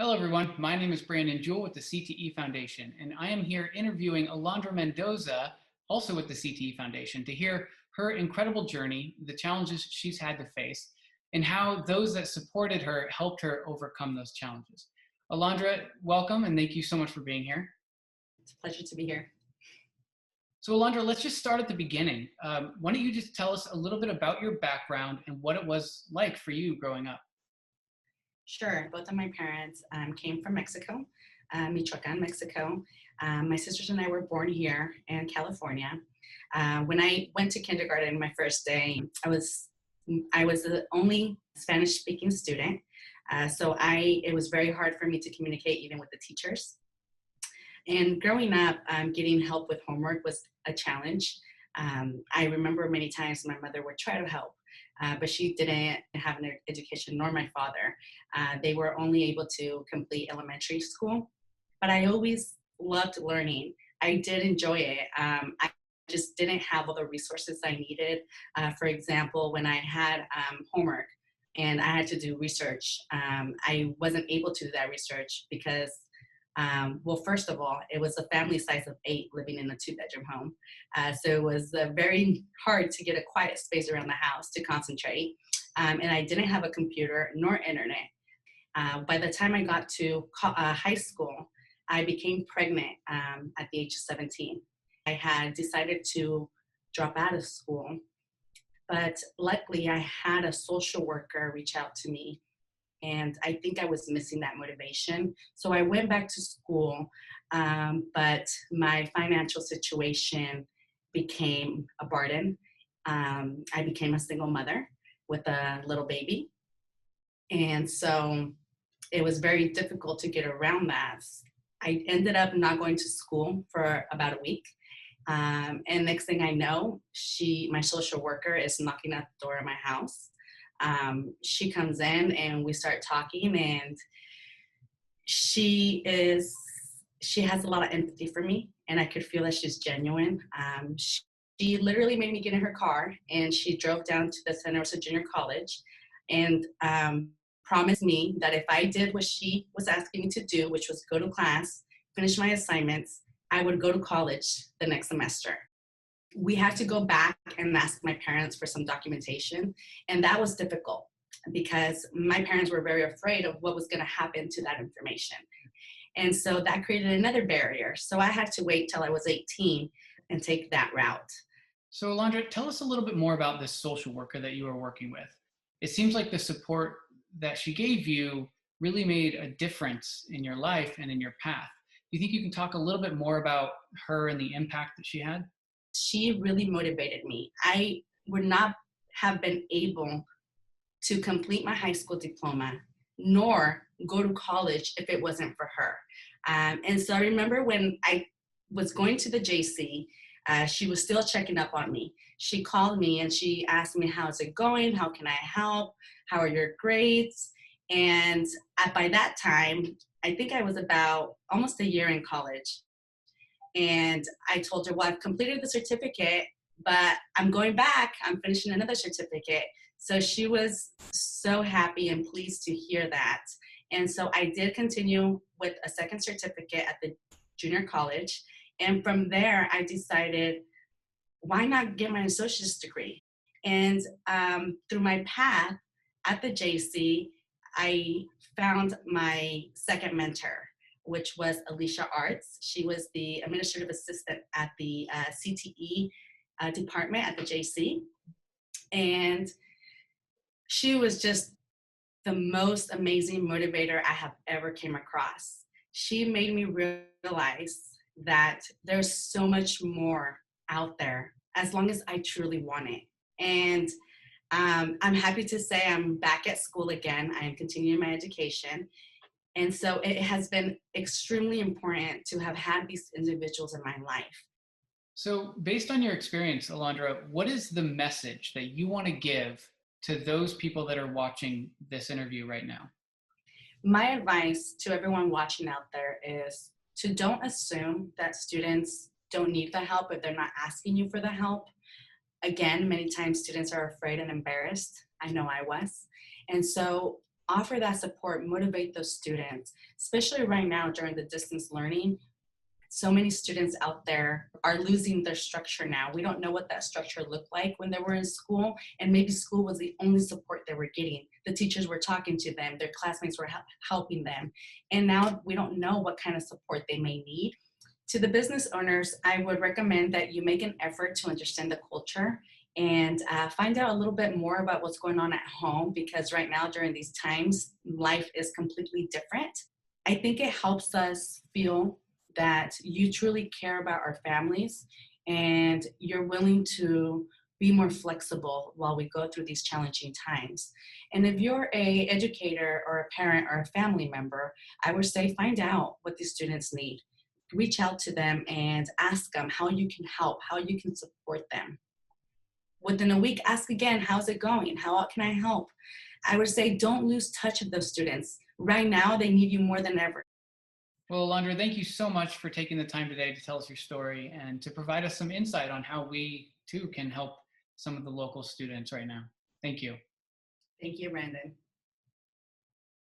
Hello, everyone. My name is Brandon Jewell with the CTE Foundation, and I am here interviewing Alondra Mendoza, also with the CTE Foundation, to hear her incredible journey, the challenges she's had to face, and how those that supported her helped her overcome those challenges. Alondra, welcome, and thank you so much for being here. It's a pleasure to be here. So, Alondra, let's just start at the beginning. Why don't you just tell us a little bit about your background and what it was like for you growing up? Sure. Both of my parents came from Mexico, Michoacan, Mexico. My sisters and I were born here in California. When I went to kindergarten, my first day, I was the only Spanish-speaking student. It was very hard for me to communicate even with the teachers. And growing up, getting help with homework was a challenge. I remember many times my mother would try to help, but she didn't have an education, nor my father. They were only able to complete elementary school, but I always loved learning. I did enjoy it. I just didn't have all the resources I needed. For example, when I had homework and I had to do research, I wasn't able to do that research because well, first of all, it was a family size of 8 living in a 2-bedroom home. So it was very hard to get a quiet space around the house to concentrate. And I didn't have a computer nor internet. By the time I got to high school, I became pregnant at the age of 17. I had decided to drop out of school, but luckily I had a social worker reach out to me, and I think I was missing that motivation. So I went back to school, but my financial situation became a burden. I became a single mother with a little baby. And so it was very difficult to get around that. I ended up not going to school for about a week. And next thing I know, my social worker is knocking at the door of my house. She comes in and we start talking, and she has a lot of empathy for me, and I could feel that she's genuine. She literally made me get in her car, and she drove down to the Santa Rosa Junior College and promised me that if I did what she was asking me to do, which was go to class, finish my assignments, I would go to college the next semester. We had to go back and ask my parents for some documentation, and that was difficult because my parents were very afraid of what was going to happen to that information. And so that created another barrier. So I had to wait till I was 18 and take that route. So, Alondra, tell us a little bit more about this social worker that you were working with. It seems like the support that she gave you really made a difference in your life and in your path. Do you think you can talk a little bit more about her and the impact that she had? She really motivated me. I would not have been able to complete my high school diploma nor go to college if it wasn't for her. And so I remember when I was going to the JC, she was still checking up on me. She called me and she asked me, how's it going? How can I help? How are your grades? And by that time, I think I was about almost a year in college. And I told her, well, I've completed the certificate, but I'm going back. I'm finishing another certificate. So she was so happy and pleased to hear that. And so I did continue with a second certificate at the junior college. And from there, I decided, why not get my associate's degree? And through my path at the JC, I found my second mentor, which was Alicia Arts. She was the administrative assistant at the CTE department at the JC. And she was just the most amazing motivator I have ever came across. She made me realize that there's so much more out there as long as I truly want it. And I'm happy to say I'm back at school again. I am continuing my education. And so it has been extremely important to have had these individuals in my life. So based on your experience, Alondra, what is the message that you want to give to those people that are watching this interview right now? My advice to everyone watching out there is to don't assume that students don't need the help if they're not asking you for the help. Again, many times students are afraid and embarrassed. I know I was. And so offer that support, motivate those students, especially right now during the distance learning. So many students out there are losing their structure now. We don't know what that structure looked like when they were in school, and maybe school was the only support they were getting. The teachers were talking to them, their classmates were helping them, and now we don't know what kind of support they may need. To the business owners, I would recommend that you make an effort to understand the culture and find out a little bit more about what's going on at home, because right now during these times, life is completely different. I think it helps us feel that you truly care about our families and you're willing to be more flexible while we go through these challenging times. And if you're a educator or a parent or a family member, I would say find out what these students need. Reach out to them and ask them how you can help, how you can support them. Within a week, ask again, how's it going? How can I help? I would say don't lose touch of those students. Right now, they need you more than ever. Well, Alondra, thank you so much for taking the time today to tell us your story and to provide us some insight on how we too can help some of the local students right now. Thank you. Thank you, Brandon.